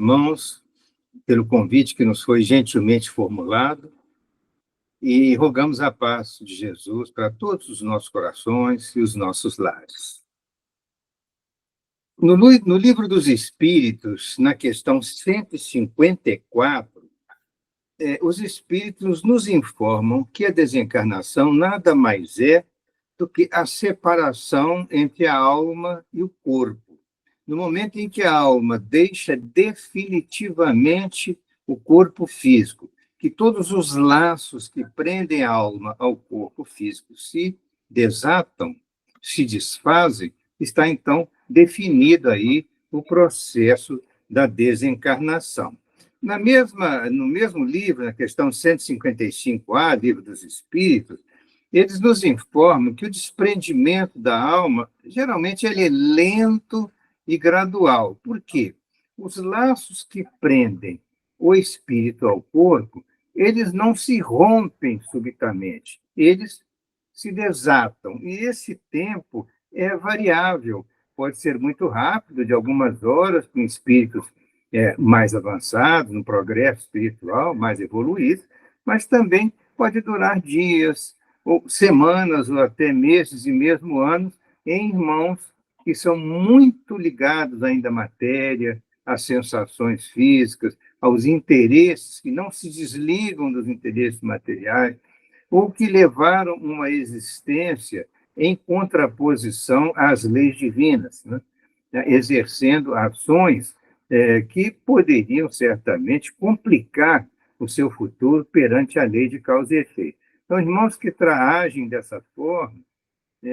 Irmãos, pelo convite que nos foi gentilmente formulado, e rogamos a paz de Jesus para todos os nossos corações e os nossos lares. No Livro dos Espíritos, na questão 154, os Espíritos nos informam que a desencarnação nada mais é do que a separação entre a alma e o corpo. No momento em que a alma deixa definitivamente o corpo físico, que todos os laços que prendem a alma ao corpo físico se desatam, se desfazem, está então definido aí o processo da desencarnação. No mesmo livro, na questão 155A, Livro dos Espíritos, eles nos informam que o desprendimento da alma, geralmente, ele é lento e gradual. Por quê? Os laços que prendem o espírito ao corpo, eles não se rompem subitamente, eles se desatam. E esse tempo é variável, pode ser muito rápido, de algumas horas, com espíritos mais avançados, no progresso espiritual, mais evoluídos, mas também pode durar dias, ou semanas, ou até meses e mesmo anos, em irmãos que são muito ligados ainda à matéria, às sensações físicas, aos interesses que não se desligam dos interesses materiais, ou que levaram uma existência em contraposição às leis divinas, né? Exercendo ações que poderiam certamente complicar o seu futuro perante a lei de causa e efeito. Então, irmãos que agem dessa forma,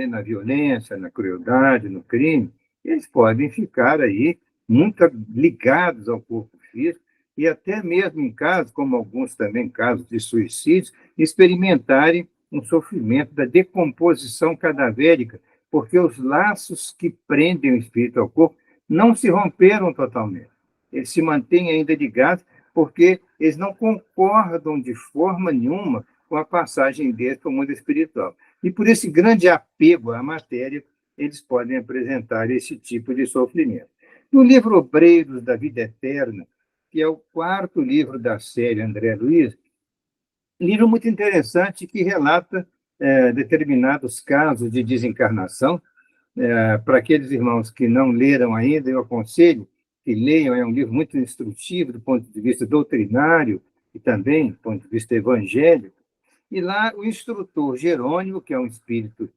na violência, na crueldade, no crime, eles podem ficar aí muito ligados ao corpo físico e até mesmo em casos, como alguns também casos de suicídios, experimentarem um sofrimento da decomposição cadavérica, porque os laços que prendem o espírito ao corpo não se romperam totalmente. Eles se mantêm ainda ligados porque eles não concordam de forma nenhuma com a passagem deles para o mundo espiritual. E por esse grande apego à matéria, eles podem apresentar esse tipo de sofrimento. No livro Obreiros da Vida Eterna, que é o quarto livro da série André Luiz, livro muito interessante que relata determinados casos de desencarnação. Para aqueles irmãos que não leram ainda, eu aconselho que leiam, é um livro muito instrutivo do ponto de vista doutrinário e também do ponto de vista evangélico. E lá o instrutor Jerônimo, que é um espírito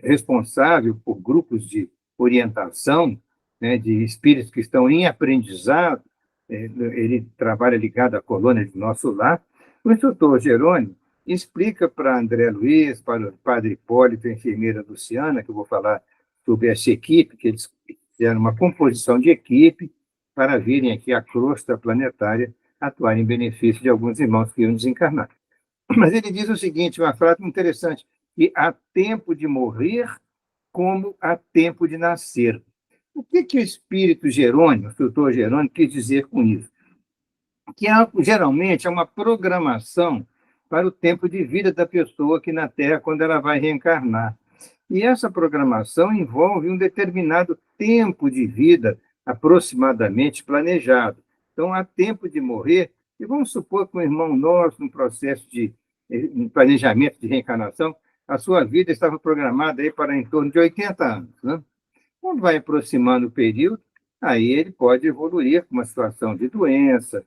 responsável por grupos de orientação, né, de espíritos que estão em aprendizado, ele trabalha ligado à colônia de Nosso Lar. O instrutor Jerônimo explica para André Luiz, para o padre Hipólito e a enfermeira Luciana, que eu vou falar sobre essa equipe, que eles fizeram uma composição de equipe para virem aqui à crosta planetária atuar em benefício de alguns irmãos que iam desencarnar. Mas ele diz o seguinte, uma frase interessante, que há tempo de morrer como há tempo de nascer. O que o espírito Jerônimo, o instrutor Jerônimo, quis dizer com isso? Que geralmente é uma programação para o tempo de vida da pessoa aqui na Terra, quando ela vai reencarnar. E essa programação envolve um determinado tempo de vida, aproximadamente planejado. Então, há tempo de morrer, e vamos supor que um irmão nosso, no processo de planejamento de reencarnação, a sua vida estava programada aí para em torno de 80 anos, né? Quando vai aproximando o período, aí ele pode evoluir com uma situação de doença,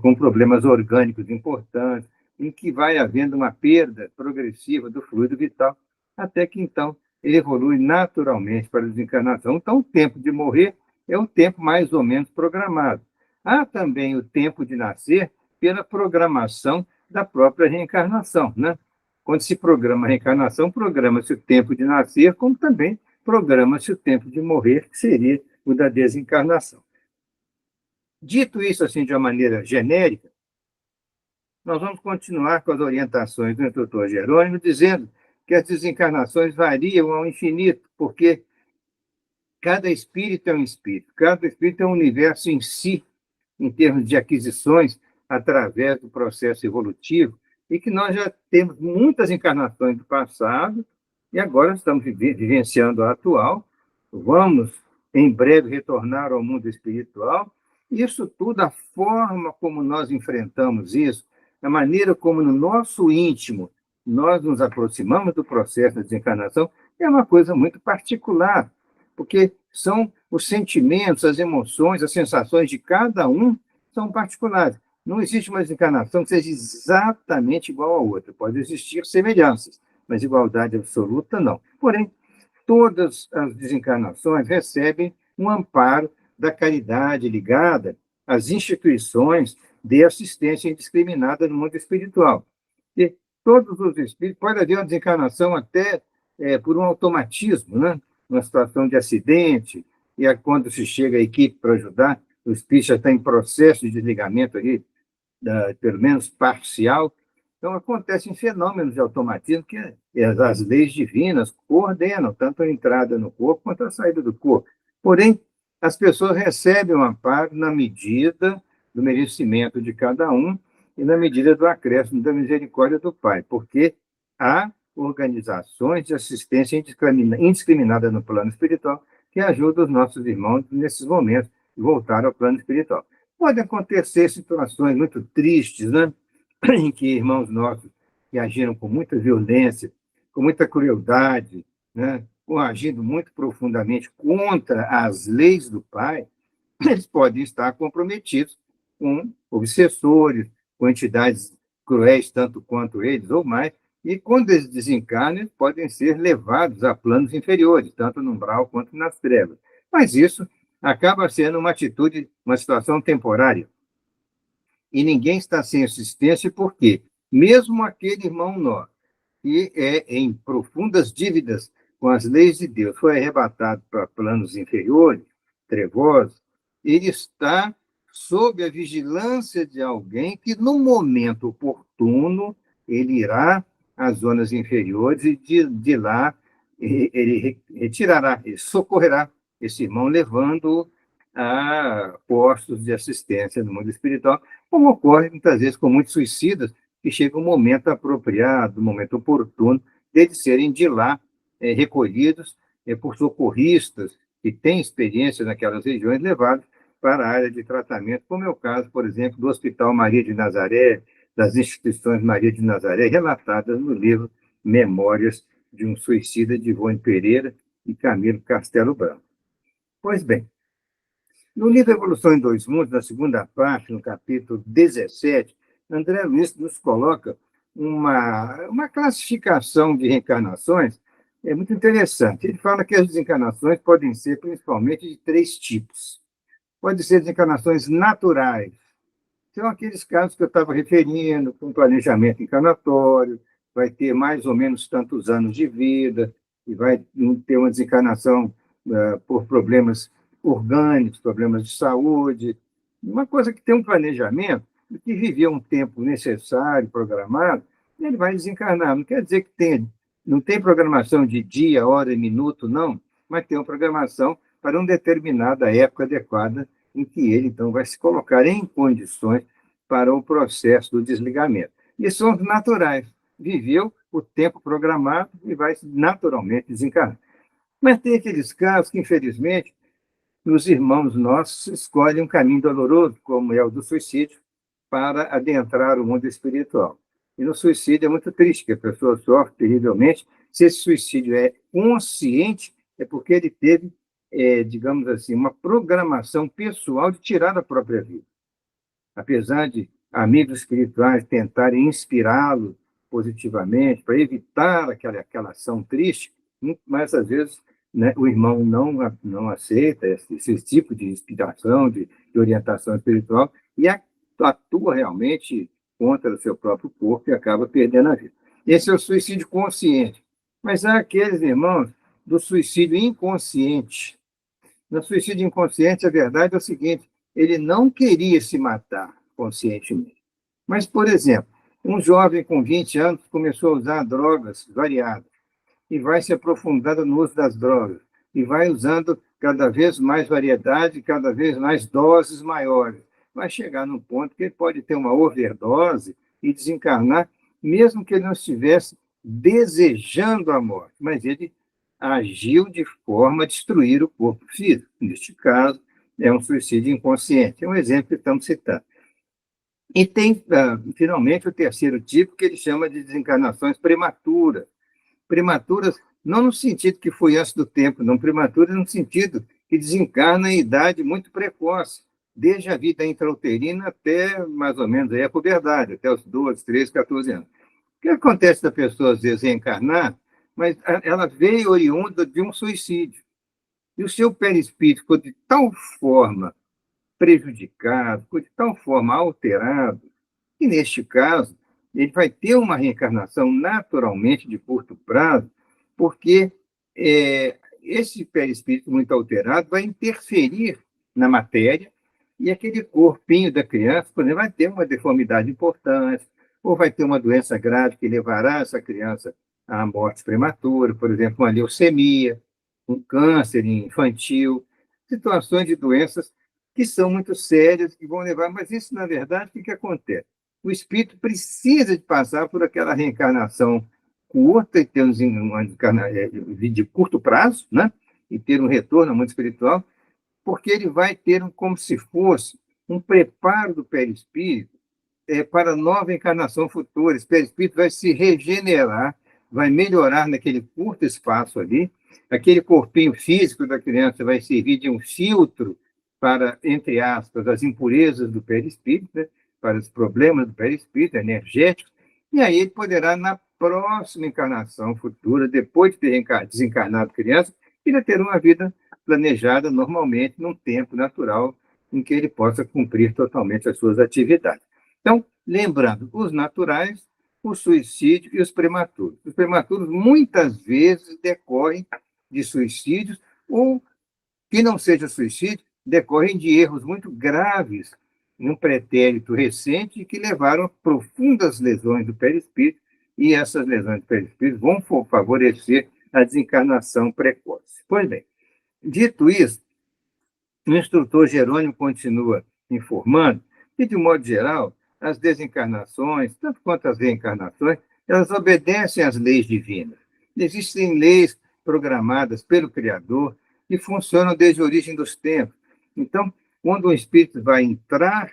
com problemas orgânicos importantes, em que vai havendo uma perda progressiva do fluido vital, até que, então, ele evolui naturalmente para a desencarnação. Então, o tempo de morrer é um tempo mais ou menos programado. Há também o tempo de nascer pela programação da própria reencarnação, né? Quando se programa a reencarnação, programa-se o tempo de nascer, como também programa-se o tempo de morrer, que seria o da desencarnação. Dito isso assim de uma maneira genérica, nós vamos continuar com as orientações do instrutor Jerônimo, dizendo que as desencarnações variam ao infinito, porque cada espírito é um espírito, cada espírito é um universo em si, em termos de aquisições através do processo evolutivo, e que nós já temos muitas encarnações do passado e agora estamos vivenciando a atual. Vamos, em breve, retornar ao mundo espiritual Isso tudo, a forma como nós enfrentamos isso, a maneira como no nosso íntimo nós nos aproximamos do processo da desencarnação, é uma coisa muito particular, porque são os sentimentos, as emoções, as sensações de cada um são particulares. Não existe uma desencarnação que seja exatamente igual à outra. Pode existir semelhanças, mas igualdade absoluta não. Porém, todas as desencarnações recebem um amparo da caridade ligada às instituições de assistência indiscriminada no mundo espiritual. E todos os espíritos, pode haver uma desencarnação até por um automatismo, né? Uma situação de acidente, e quando se chega a equipe para ajudar, o espírito já está em processo de desligamento ali, pelo menos parcial. Então, acontecem fenômenos de automatismo que as leis divinas coordenam tanto a entrada no corpo quanto a saída do corpo. Porém, as pessoas recebem um amparo na medida do merecimento de cada um e na medida do acréscimo da misericórdia do Pai, porque há organizações de assistência indiscriminada no plano espiritual que ajudam os nossos irmãos nesses momentos de voltar ao plano espiritual. Pode acontecer situações muito tristes, né? Em que irmãos nossos que agiram com muita violência, com muita crueldade, né? Ou agindo muito profundamente contra as leis do Pai, eles podem estar comprometidos com obsessores, com entidades cruéis tanto quanto eles, ou mais, e quando eles desencarnam, eles podem ser levados a planos inferiores, tanto no umbral quanto nas trevas. Mas isso acaba sendo uma atitude, uma situação temporária. E ninguém está sem assistência, porque mesmo aquele irmão nosso, que é em profundas dívidas com as leis de Deus, foi arrebatado para planos inferiores, trevosos, ele está sob a vigilância de alguém que, no momento oportuno, ele irá às zonas inferiores e de lá ele retirará, ele socorrerá esse irmão, levando-o a postos de assistência no mundo espiritual, como ocorre muitas vezes com muitos suicidas, que chega um momento apropriado, um momento oportuno, deles serem de lá recolhidos por socorristas que têm experiência naquelas regiões, levados para a área de tratamento, como é o caso, por exemplo, do Hospital Maria de Nazaré, das instituições Maria de Nazaré, relatadas no livro Memórias de um Suicida, de Ivone Pereira e Camilo Castelo Branco. Pois bem, no livro Evolução em Dois Mundos, na segunda parte, no capítulo 17, André Luiz nos coloca uma classificação de reencarnações muito interessante. Ele fala que as desencarnações podem ser principalmente de três tipos. Pode ser desencarnações naturais. São aqueles casos que eu estava referindo, com planejamento encarnatório, vai ter mais ou menos tantos anos de vida, e vai ter uma desencarnação por problemas orgânicos, problemas de saúde, uma coisa que tem um planejamento, e que viveu um tempo necessário, programado, e ele vai desencarnar. Não quer dizer que não tem programação de dia, hora e minuto, não, mas tem uma programação para uma determinada época adequada em que ele, então, vai se colocar em condições para o processo do desligamento. E são naturais. Viveu o tempo programado e vai naturalmente desencarnar. Mas tem aqueles casos que, infelizmente, os irmãos nossos escolhem um caminho doloroso, como é o do suicídio, para adentrar o mundo espiritual. E no suicídio é muito triste, que a pessoa sofre terrivelmente. Se esse suicídio é consciente, é porque ele teve, digamos assim, uma programação pessoal de tirar a própria vida. Apesar de amigos espirituais tentarem inspirá-lo positivamente, para evitar aquela ação triste, mas às vezes, né, o irmão não aceita esse tipo de inspiração, de orientação espiritual, e atua realmente contra o seu próprio corpo e acaba perdendo a vida. Esse é o suicídio consciente. Mas há aqueles irmãos do suicídio inconsciente. No suicídio inconsciente, a verdade é o seguinte: ele não queria se matar conscientemente. Mas, por exemplo, um jovem com 20 anos começou a usar drogas variadas e vai se aprofundando no uso das drogas e vai usando cada vez mais variedade, cada vez mais doses maiores. Vai chegar num ponto que ele pode ter uma overdose e desencarnar, mesmo que ele não estivesse desejando a morte, mas ele agiu de forma a destruir o corpo físico. Neste caso, é um suicídio inconsciente. É um exemplo que estamos citando. E tem, finalmente, o terceiro tipo, que ele chama de desencarnações prematuras. Prematuras, não no sentido que foi antes do tempo, não, prematuras no sentido que desencarna em idade muito precoce, desde a vida intrauterina até mais ou menos aí a puberdade, até os 12, 13, 14 anos. O que acontece da pessoa, às vezes, reencarnar, mas ela veio oriunda de um suicídio. E o seu perispírito ficou de tal forma prejudicado, ficou de tal forma alterado, que, neste caso, ele vai ter uma reencarnação naturalmente de curto prazo, porque esse perispírito muito alterado vai interferir na matéria e aquele corpinho da criança, por exemplo, vai ter uma deformidade importante, ou vai ter uma doença grave que levará essa criança à morte prematura, por exemplo, uma leucemia, um câncer infantil, situações de doenças que são muito sérias, que vão levar, mas isso, na verdade, o que acontece? O espírito precisa de passar por aquela reencarnação curta e ter uma de curto prazo, né? E ter um retorno ao mundo espiritual, porque ele vai ter como se fosse um preparo do perispírito para nova encarnação futura. Esse perispírito vai se regenerar, vai melhorar naquele curto espaço ali, aquele corpinho físico da criança vai servir de um filtro para, entre aspas, as impurezas do perispírito, né? Para os problemas do perispírito, energéticos, e aí ele poderá, na próxima encarnação futura, depois de ter desencarnado criança, ele ter uma vida planejada normalmente, num tempo natural, em que ele possa cumprir totalmente as suas atividades. Então, lembrando, os naturais, o suicídio e os prematuros. Os prematuros, muitas vezes, decorrem de suicídios, ou, que não seja suicídio, decorrem de erros muito graves num pretérito recente que levaram a profundas lesões do perispírito, e essas lesões do perispírito vão favorecer a desencarnação precoce. Pois bem, dito isso, o instrutor Jerônimo continua informando que, de modo geral, as desencarnações, tanto quanto as reencarnações, elas obedecem às leis divinas. Existem leis programadas pelo Criador que funcionam desde a origem dos tempos. Então, quando o espírito vai entrar,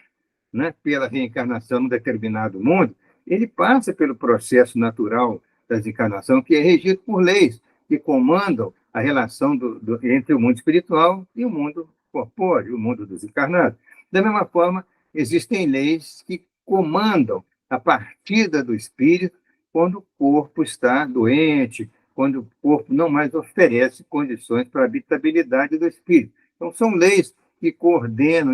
né, pela reencarnação num determinado mundo, ele passa pelo processo natural da desencarnação, que é regido por leis que comandam a relação entre o mundo espiritual e o mundo corpóreo, o mundo dos encarnados. Da mesma forma, existem leis que comandam a partida do espírito quando o corpo está doente, quando o corpo não mais oferece condições para a habitabilidade do espírito. Então, são leis que coordenam,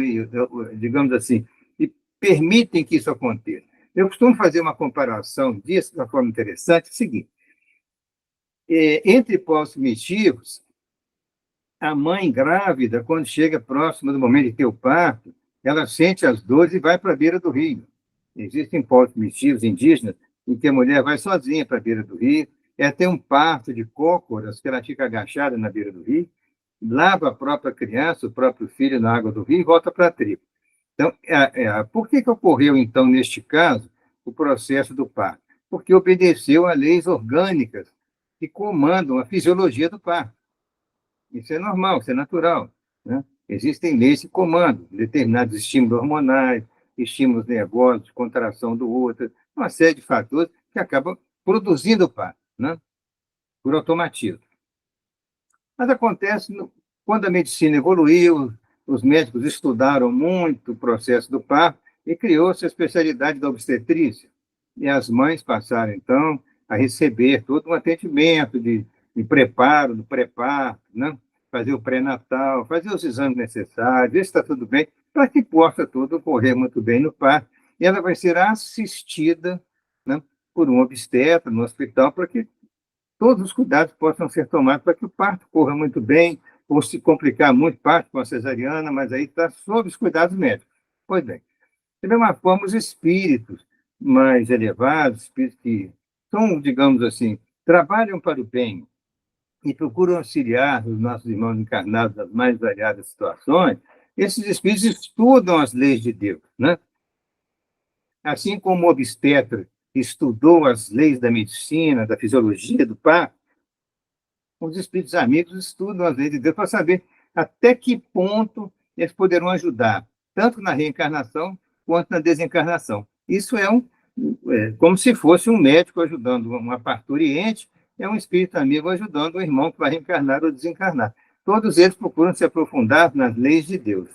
digamos assim, e permitem que isso aconteça. Eu costumo fazer uma comparação disso de uma forma interessante, é o seguinte: entre povos primitivos, a mãe grávida, quando chega próximo do momento de ter o parto, ela sente as dores e vai para a beira do rio. Existem povos primitivos indígenas em que a mulher vai sozinha para a beira do rio, tem um parto de cócoras, que ela fica agachada na beira do rio, lava a própria criança, o próprio filho na água do rio e volta para a tribo. Então, por que ocorreu, então, neste caso, o processo do parto? Porque obedeceu a leis orgânicas que comandam a fisiologia do parto. Isso é normal, isso é natural, né? Existem leis que comandam determinados estímulos hormonais, estímulos nervosos, contração do útero, uma série de fatores que acabam produzindo o parto, né? Por automatismo. Mas acontece quando a medicina evoluiu, os médicos estudaram muito o processo do parto e criou-se a especialidade da obstetrícia. E as mães passaram, então, a receber todo um atendimento de preparo, do pré-parto, né? Fazer o pré-natal, fazer os exames necessários, ver se está tudo bem, para que possa tudo correr muito bem no parto. E ela vai ser assistida, né, por um obstetra no hospital, para que todos os cuidados possam ser tomados para que o parto corra muito bem, ou se complicar muito, parto com a cesariana, mas aí está sob os cuidados médicos. Pois bem, da mesma forma, os espíritos mais elevados, espíritos que são, digamos assim, trabalham para o bem e procuram auxiliar os nossos irmãos encarnados nas mais variadas situações, esses espíritos estudam as leis de Deus, né? Assim como o obstetra estudou as leis da medicina, da fisiologia do parto, os espíritos amigos estudam as leis de Deus para saber até que ponto eles poderão ajudar tanto na reencarnação quanto na desencarnação. Isso como se fosse um médico ajudando uma parturiente, é um espírito amigo ajudando o irmão que vai reencarnar ou desencarnar. Todos eles procuram se aprofundar nas leis de Deus,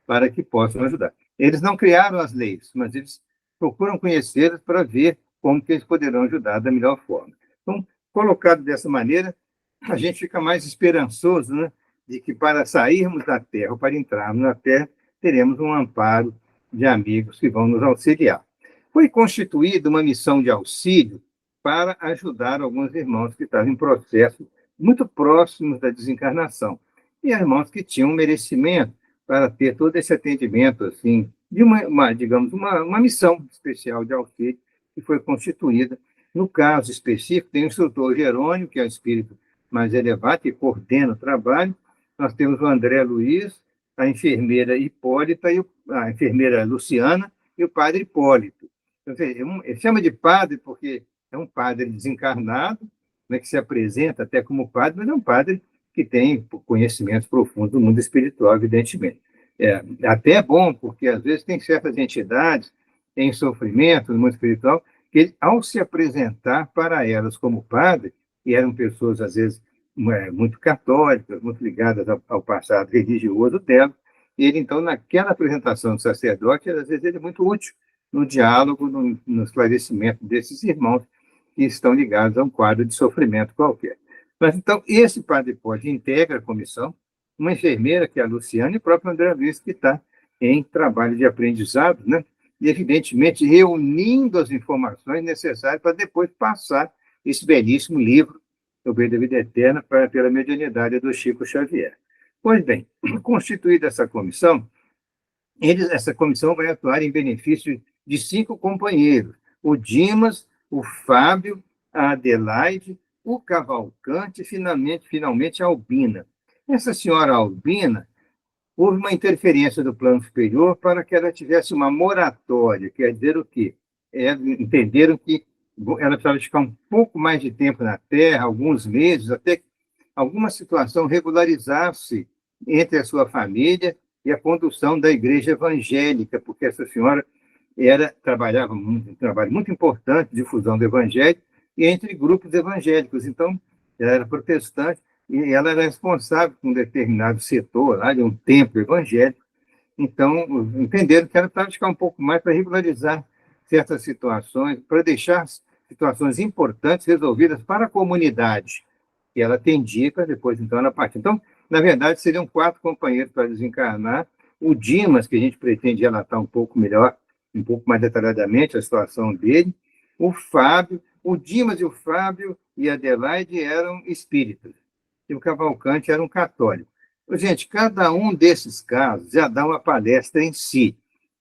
para que possam ajudar. Eles não criaram as leis, mas eles procuram conhecê-las para ver como que eles poderão ajudar da melhor forma. Então, colocado dessa maneira, a gente fica mais esperançoso, né, de que para sairmos da Terra, ou para entrarmos na Terra, teremos um amparo de amigos que vão nos auxiliar. Foi constituída uma missão de auxílio para ajudar alguns irmãos que estavam em processo muito próximos da desencarnação, e irmãos que tinham um merecimento para ter todo esse atendimento, assim, de digamos, uma missão especial de auxílio que foi constituída. No caso específico, tem o instrutor Jerônimo, que é o espírito mais elevado, que coordena o trabalho. Nós temos o André Luiz, a enfermeira Hipólita, a enfermeira Luciana e o padre Hipólito. Então, ele chama de padre porque é um padre desencarnado, né, que se apresenta até como padre, mas é um padre que tem conhecimentos profundos do mundo espiritual, evidentemente. Até bom, porque às vezes tem certas entidades em sofrimento no mundo espiritual, que ele, ao se apresentar para elas como padre, e eram pessoas, às vezes, muito católicas, muito ligadas ao passado religioso dela, ele, então, naquela apresentação do sacerdote, às vezes ele é muito útil no diálogo, no esclarecimento desses irmãos que estão ligados a um quadro de sofrimento qualquer. Mas, então, esse padre Hipólito integra a comissão, uma enfermeira, que é a Luciana, e o próprio André Luiz, que está em trabalho de aprendizado, né? E, evidentemente, reunindo as informações necessárias para depois passar esse belíssimo livro, O Bem da Vida Eterna, pela mediunidade do Chico Xavier. Pois bem, constituída essa comissão vai atuar em benefício de 5 companheiros: o Dimas, o Fábio, a Adelaide, o Cavalcante e, finalmente, a Albina. Essa senhora Albina, houve uma interferência do plano superior para que ela tivesse uma moratória, quer dizer o quê? Entenderam que ela precisava ficar um pouco mais de tempo na Terra, alguns meses, até que alguma situação regularizasse entre a sua família e a condução da igreja evangélica, porque essa senhora trabalhava um trabalho muito importante de difusão do evangelho e entre grupos evangélicos. Então, ela era protestante e ela era responsável por um determinado setor lá de um templo evangélico. Então, entenderam que ela precisava ficar um pouco mais para regularizar certas situações, para deixar situações importantes resolvidas para a comunidade. E ela atendia para depois, então, ela partir. Então, na verdade, seriam 4 companheiros para desencarnar. O Dimas, que a gente pretende relatar um pouco melhor, um pouco mais detalhadamente a situação dele. O Fábio, o Dimas e o Fábio e a Adelaide eram espíritas. E o Cavalcante era um católico. Gente, cada um desses casos já dá uma palestra em si.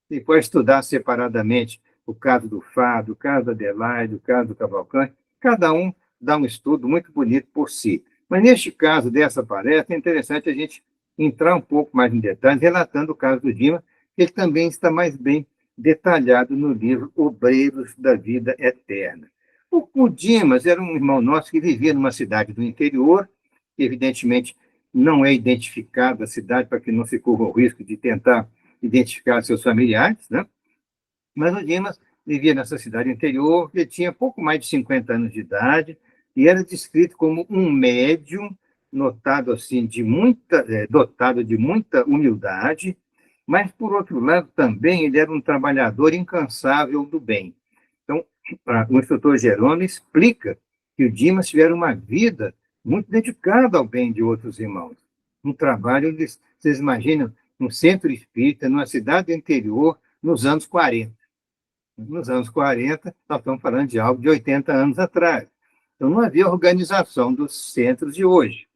E pode estudar separadamente o caso do Fábio, o caso da Adelaide, o caso do Cavalcante. Cada um dá um estudo muito bonito por si. Mas, neste caso dessa palestra, é interessante a gente entrar um pouco mais em detalhes, relatando o caso do Dimas, que ele também está mais bem detalhado no livro Obreiros da Vida Eterna. O Dimas era um irmão nosso que vivia numa cidade do interior, que, evidentemente, não é identificado a cidade para que não se corra o risco de tentar identificar seus familiares, né? Mas o Dimas vivia nessa cidade interior, ele tinha pouco mais de 50 anos de idade e era descrito como um médium notado assim dotado de muita humildade, mas por outro lado também ele era um trabalhador incansável do bem. Então, o instrutor Jerônimo explica que o Dimas tivera uma vida muito dedicada ao bem de outros irmãos. Um trabalho, vocês imaginam, um centro espírita, numa cidade do interior, nos anos 40. Nos anos 40, nós estamos falando de algo de 80 anos atrás. Então, não havia organização dos centros de hoje.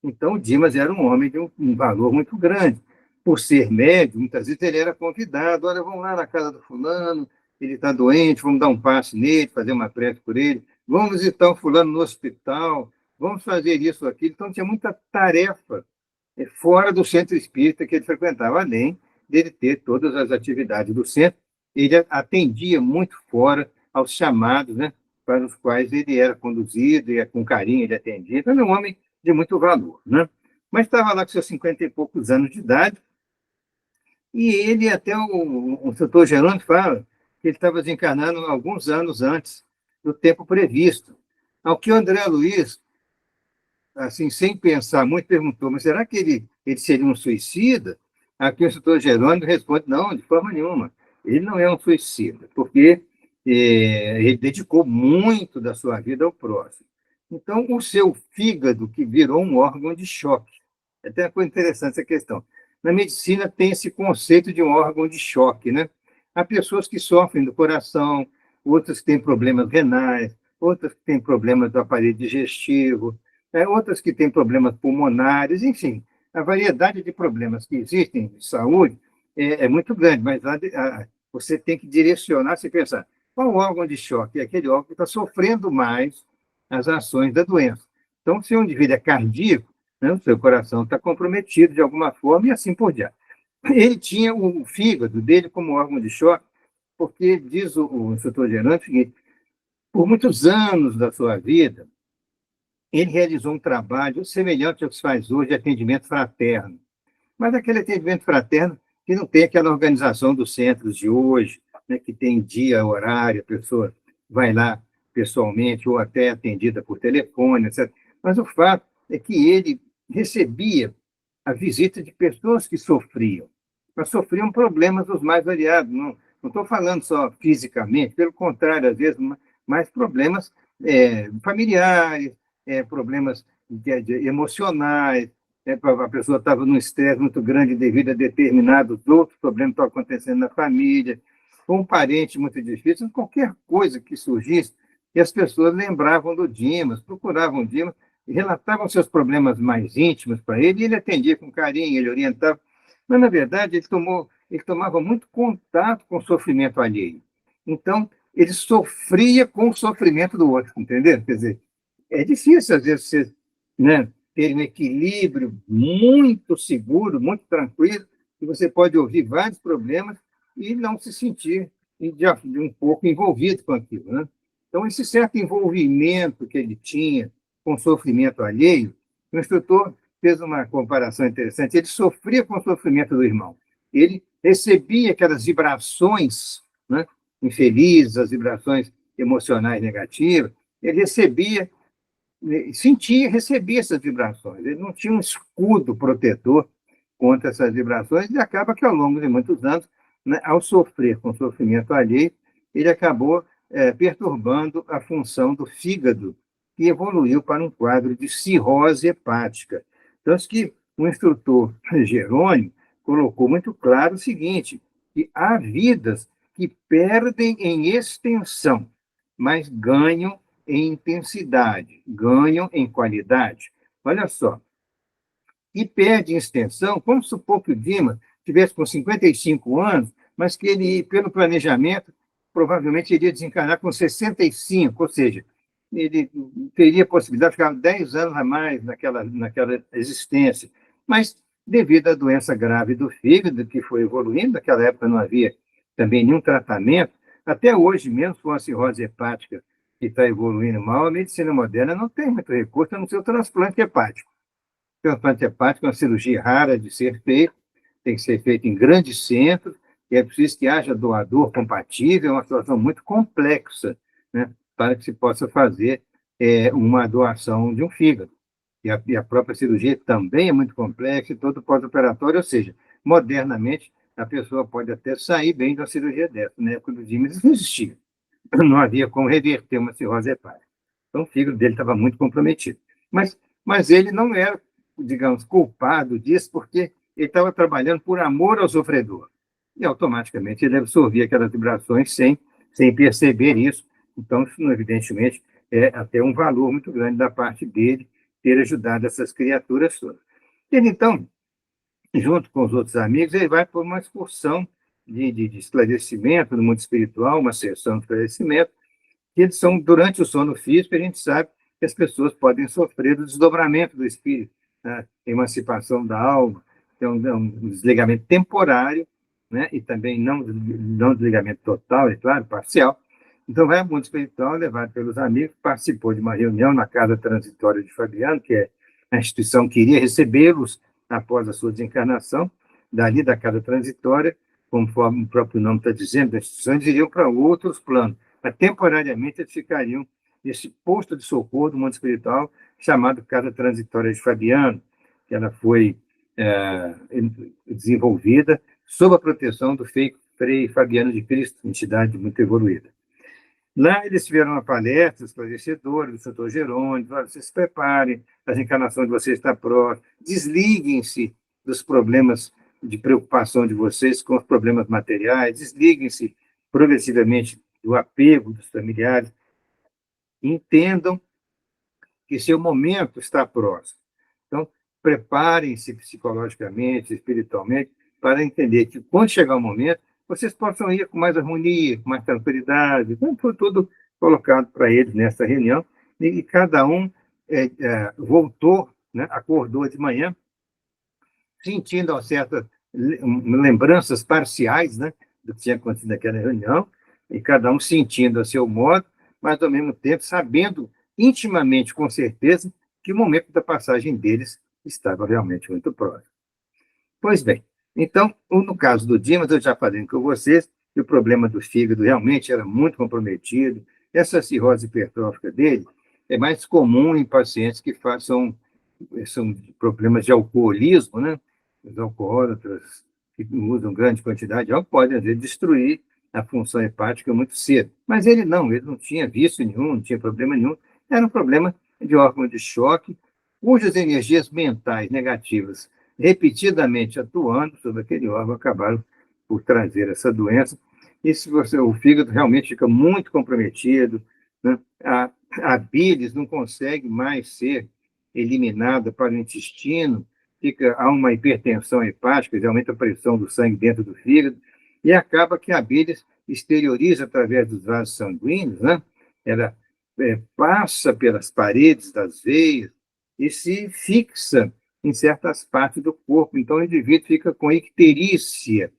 Então, o Dimas era um homem de um valor muito grande. Por ser médium, muitas vezes ele era convidado: olha, vamos lá na casa do fulano, ele está doente, vamos dar um passe nele, fazer uma prece por ele, vamos visitar o fulano no hospital, vamos fazer isso, aquilo. Então, tinha muita tarefa fora do centro espírita que ele frequentava, além dele ter todas as atividades do centro. Ele atendia muito fora aos chamados, né, para os quais ele era conduzido, e com carinho ele atendia. Então, era um homem de muito valor, né? Mas estava lá com seus 50 e poucos anos de idade, E ele, até o doutor Gerônimo fala que ele estava desencarnando alguns anos antes do tempo previsto. Ao que o André Luiz, assim, sem pensar muito, perguntou, mas será que ele seria um suicida? Aqui o doutor Jerônimo responde, não, de forma nenhuma. Ele não é um suicida, porque ele dedicou muito da sua vida ao próximo. Então, o seu fígado, que virou um órgão de choque. É até uma coisa interessante essa questão. Na medicina tem esse conceito de um órgão de choque, né? Há pessoas que sofrem do coração, outras que têm problemas renais, outras que têm problemas do aparelho digestivo, outras que têm problemas pulmonares, enfim, a variedade de problemas que existem de saúde é muito grande, mas você tem que direcionar, se pensar, qual órgão de choque é aquele órgão que está sofrendo mais as ações da doença. Então, se um indivíduo é cardíaco, né, o seu coração está comprometido de alguma forma e assim por diante. Ele tinha o fígado dele como órgão de choque, porque, diz o instrutor Gerante, o seguinte, por muitos anos da sua vida, ele realizou um trabalho semelhante ao que se faz hoje de atendimento fraterno. Mas aquele atendimento fraterno que não tem aquela organização dos centros de hoje, né, que tem dia, horário, a pessoa vai lá pessoalmente ou até atendida por telefone, etc. Mas o fato é que ele recebia a visita de pessoas que sofriam, mas sofriam problemas os mais variados. Não estou falando só fisicamente, pelo contrário, às vezes, mais problemas familiares, problemas emocionais, a pessoa estava num estresse muito grande devido a determinados outros problemas que estão acontecendo na família, ou um parente muito difícil, qualquer coisa que surgisse, e as pessoas lembravam do Dimas, procuravam o Dimas, e relatavam seus problemas mais íntimos para ele, e ele atendia com carinho, ele orientava. Mas, na verdade, ele tomava muito contato com o sofrimento alheio. Então, ele sofria com o sofrimento do outro, entendeu? Quer dizer, é difícil, às vezes, você, né, ter um equilíbrio muito seguro, muito tranquilo, e você pode ouvir vários problemas e não se sentir de um pouco envolvido com aquilo, né? Então, esse certo envolvimento que ele tinha com o sofrimento alheio, o instrutor fez uma comparação interessante. Ele sofria com o sofrimento do irmão. Ele recebia aquelas vibrações, né, infelizes, as vibrações emocionais negativas. Ele recebia, sentia, recebia essas vibrações. Ele não tinha um escudo protetor contra essas vibrações e acaba que, ao longo de muitos anos, né, ao sofrer com sofrimento alheio, ele acabou perturbando a função do fígado, que evoluiu para um quadro de cirrose hepática. Tanto que o instrutor Jerônimo colocou muito claro o seguinte, que há vidas que perdem em extensão, mas ganham em intensidade, ganham em qualidade. Olha só, e perde em extensão, vamos supor que o Dimas tivesse com 55 anos, mas que ele, pelo planejamento, provavelmente iria desencarnar com 65, ou seja, ele teria a possibilidade de ficar 10 anos a mais naquela existência. Mas, devido à doença grave do fígado, que foi evoluindo, naquela época não havia também nenhum tratamento, até hoje, mesmo com a cirrose hepática que está evoluindo mal, a medicina moderna não tem muito recurso, a não ser o transplante hepático. O transplante hepático é uma cirurgia rara de ser feita, tem que ser feita em grandes centros, e é preciso que haja doador compatível, é uma situação muito complexa, né, para que se possa fazer uma doação de um fígado. E a própria cirurgia também é muito complexa, e todo pós-operatório, ou seja, modernamente, a pessoa pode até sair bem de uma cirurgia dessa. Na época do Dimas, isso não existia. Não havia como reverter uma cirrose hepática. Então, o fígado dele estava muito comprometido. Mas ele não era, digamos, culpado disso, porque ele estava trabalhando por amor ao sofredor. E, automaticamente, ele absorvia aquelas vibrações sem perceber isso. Então, isso, evidentemente, é até um valor muito grande da parte dele ter ajudado essas criaturas todas. Ele, então, junto com os outros amigos, ele vai por uma excursão de esclarecimento no mundo espiritual, uma sessão de esclarecimento, que eles são, durante o sono físico, a gente sabe que as pessoas podem sofrer do desdobramento do espírito, né? Emancipação da alma, então, um desligamento temporário, né? E também não desligamento total, é claro, parcial. Então, vai ao mundo espiritual, levado pelos amigos, participou de uma reunião na Casa Transitória de Fabiano, que é a instituição que iria recebê-los após a sua desencarnação, dali da casa transitória, conforme o próprio nome está dizendo, as instituições iriam para outros planos, mas temporariamente eles ficariam nesse posto de socorro do mundo espiritual, chamado Casa Transitória de Fabiano, que ela foi desenvolvida sob a proteção do Frei Fabiano de Cristo, entidade muito evoluída. Lá eles tiveram uma palestra esclarecedora do Dr. Jerônimo: olha, vocês se preparem, a reencarnação de vocês está próxima, desliguem-se dos problemas de preocupação de vocês com os problemas materiais, desliguem-se progressivamente do apego dos familiares, entendam que seu momento está próximo. Então, preparem-se psicologicamente, espiritualmente, para entender que, quando chegar o momento, vocês possam ir com mais harmonia, com mais tranquilidade. Então, foi tudo colocado para eles nessa reunião, e cada um voltou, né, acordou de manhã, sentindo certas lembranças parciais, né, do que tinha acontecido naquela reunião, e cada um sentindo a seu modo, mas, ao mesmo tempo, sabendo intimamente, com certeza, que o momento da passagem deles estava realmente muito próximo. Pois bem, então, no caso do Dimas, eu já falei com vocês que o problema do fígado realmente era muito comprometido. Essa cirrose hipertrófica dele é mais comum em pacientes que são problemas de alcoolismo, né? Os alcoólatras que usam grande quantidade de álcool podem, às vezes, destruir a função hepática muito cedo. Mas ele não tinha vício nenhum, não tinha problema nenhum. Era um problema de órgão de choque, cujas energias mentais negativas, repetidamente atuando sobre aquele órgão, acabaram por trazer essa doença. E se o fígado realmente fica muito comprometido, né? A bilis não consegue mais ser eliminada para o intestino, há uma hipertensão hepática, aumenta a pressão do sangue dentro do fígado, e acaba que a bilis exterioriza através dos vasos sanguíneos, né? Ela passa pelas paredes das veias e se fixa em certas partes do corpo. Então, o indivíduo fica com icterícia,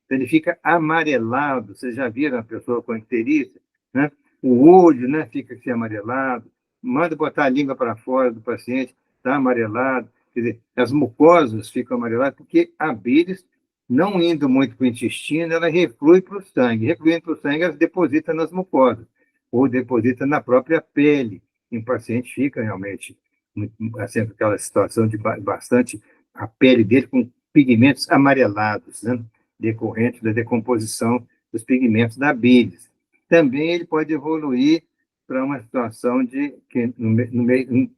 ele fica amarelado. Vocês já viram a pessoa com icterícia, né? O olho, né, fica assim amarelado. Manda botar a língua para fora do paciente, está amarelado. Quer dizer, as mucosas ficam amareladas porque a bilis, não indo muito para o intestino, ela reflui para o sangue. Refluindo para o sangue, ela deposita nas mucosas ou deposita na própria pele. E o paciente fica realmente assim, aquela situação de bastante, a pele dele com pigmentos amarelados, né? Decorrente da decomposição dos pigmentos da bilis. Também ele pode evoluir para uma situação de que no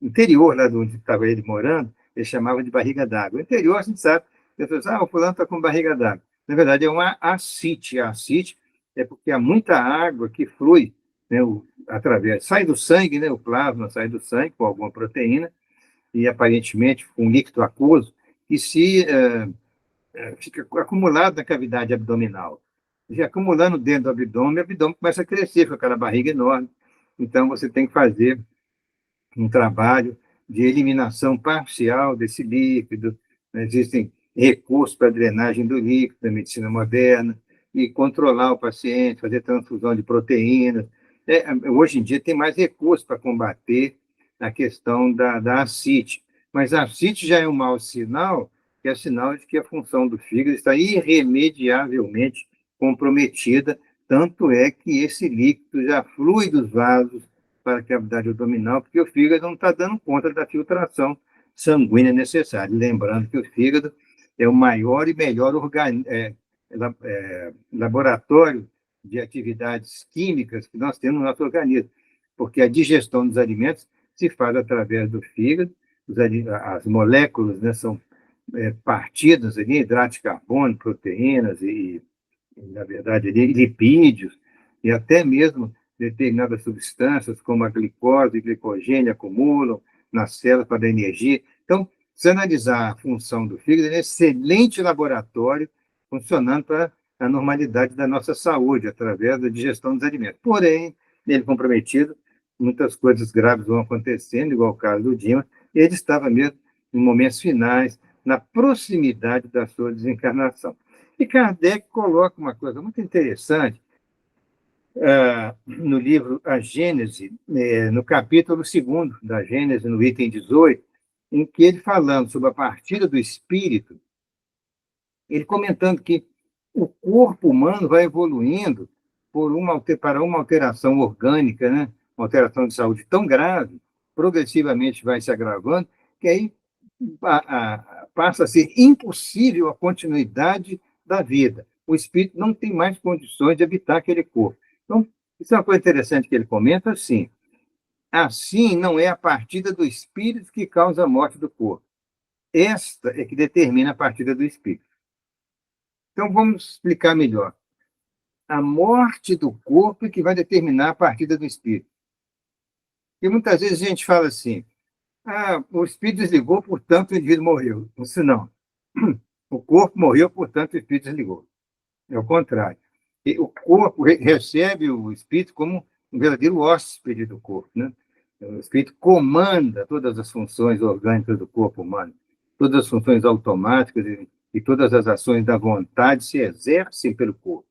interior, lá de onde estava ele morando, ele chamava de barriga d'água. No interior, a gente sabe, as pessoas, o fulano está com barriga d'água. Na verdade, é uma ascite. A ascite é porque há muita água que flui, né, sai do sangue, né, o plasma sai do sangue com alguma proteína, e aparentemente com um líquido aquoso, que se fica acumulado na cavidade abdominal. E acumulando dentro do abdômen, o abdômen começa a crescer com aquela barriga enorme. Então, você tem que fazer um trabalho de eliminação parcial desse líquido. Existem recursos para drenagem do líquido na medicina moderna, e controlar o paciente, fazer transfusão de proteínas. Hoje em dia tem mais recursos para combater a questão da ascite. Mas a ascite já é um mau sinal, que é sinal de que a função do fígado está irremediavelmente comprometida, tanto é que esse líquido já flui dos vasos para a cavidade abdominal, porque o fígado não está dando conta da filtração sanguínea necessária. Lembrando que o fígado é o maior e melhor laboratório de atividades químicas que nós temos no nosso organismo, porque a digestão dos alimentos se faz através do fígado, as moléculas, né, são partidas ali, hidrato de carbono, proteínas e na verdade, lipídios, e até mesmo determinadas substâncias, como a glicose e glicogênio, acumulam nas células para dar energia. Então, se analisar a função do fígado, ele é um excelente laboratório funcionando para a normalidade da nossa saúde, através da digestão dos alimentos. Porém, nele comprometido, muitas coisas graves vão acontecendo, igual o caso do Dima, e ele estava mesmo em momentos finais, na proximidade da sua desencarnação. E Kardec coloca uma coisa muito interessante no livro A Gênese, no capítulo 2º da Gênese, no item 18, em que ele, falando sobre a partida do espírito, ele comentando que o corpo humano vai evoluindo para uma alteração orgânica, né? Uma alteração de saúde tão grave, progressivamente vai se agravando, que aí passa a ser impossível a continuidade da vida. O espírito não tem mais condições de habitar aquele corpo. Então, isso é uma coisa interessante que ele comenta, assim. Assim, não é a partida do espírito que causa a morte do corpo. Esta é que determina a partida do espírito. Então, vamos explicar melhor. A morte do corpo é que vai determinar a partida do espírito. E muitas vezes a gente fala assim, o espírito desligou, portanto o indivíduo morreu. Isso não. O corpo morreu, portanto o espírito desligou. É o contrário. E o corpo recebe o espírito como um verdadeiro hóspede do corpo, né? O espírito comanda todas as funções orgânicas do corpo humano, todas as funções automáticas e todas as ações da vontade se exercem pelo corpo.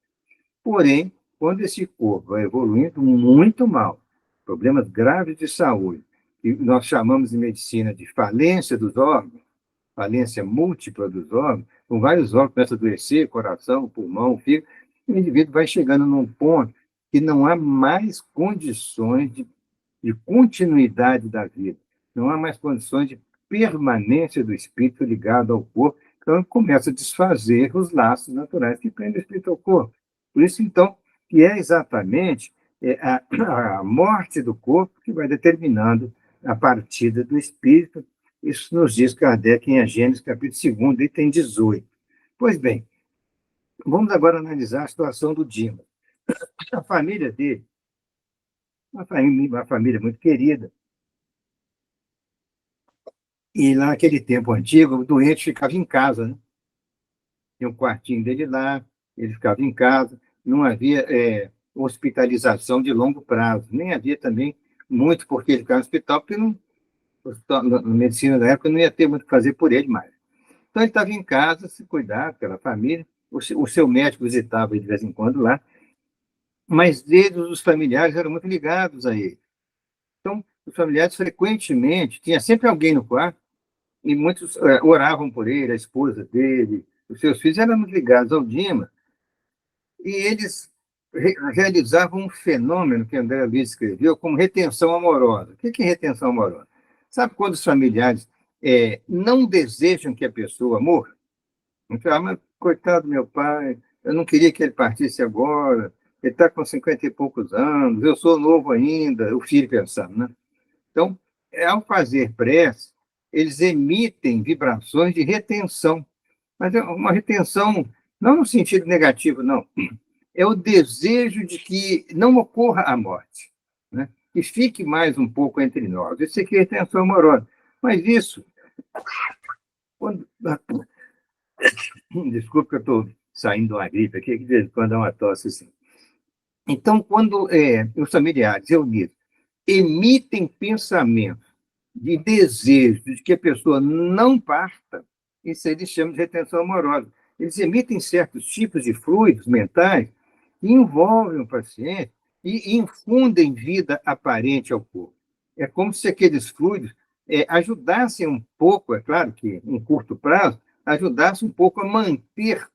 Porém, quando esse corpo vai evoluindo muito mal, problemas graves de saúde, que nós chamamos em medicina de falência dos órgãos, falência múltipla dos órgãos, com vários órgãos começam a adoecer, coração, pulmão, fígado, e o indivíduo vai chegando num ponto que não há mais condições de continuidade da vida, não há mais condições de permanência do espírito ligado ao corpo, então começa a desfazer os laços naturais que prendem o espírito ao corpo. Por isso, então, que é exatamente a morte do corpo que vai determinando a partida do espírito. Isso nos diz Kardec em A Gênesis, capítulo 2, item 18. Pois bem, vamos agora analisar a situação do Dimas. A família dele, uma família muito querida, e lá naquele tempo antigo, o doente ficava em casa, né? Tinha um quartinho dele lá, ele ficava em casa, não havia hospitalização de longo prazo, nem havia também muito porque ele ficava no hospital, porque não, na medicina da época não ia ter muito o que fazer por ele mais. Então ele estava em casa, se cuidar pela família, o seu médico visitava ele de vez em quando lá, mas eles, os familiares, eram muito ligados a ele. Então, os familiares frequentemente, tinha sempre alguém no quarto, e muitos oravam por ele, a esposa dele, os seus filhos eram muito ligados ao Dimas, e eles realizavam um fenômeno que André Luiz escreveu como retenção amorosa. O que é retenção amorosa? Sabe quando os familiares não desejam que a pessoa morra? Então, mas coitado do meu pai, eu não queria que ele partisse agora, ele está com 50 e poucos anos, eu sou novo ainda, o filho pensando, né? Então, ao fazer prece, eles emitem vibrações de retenção, mas é uma retenção não no sentido negativo, não. É o desejo de que não ocorra a morte, né? Que fique mais um pouco entre nós. Isso aqui é retenção amorosa. Mas isso, quando... Desculpa que eu estou saindo de uma gripe aqui, que de vez em quando dá uma tosse assim. Então, quando os familiares reunidos emitem pensamentos de desejo de que a pessoa não parta, isso eles chamam de retenção amorosa. Eles emitem certos tipos de fluidos mentais que envolvem o paciente e infundem vida aparente ao corpo. É como se aqueles fluidos ajudassem um pouco, é claro que em curto prazo, ajudassem um pouco a manter,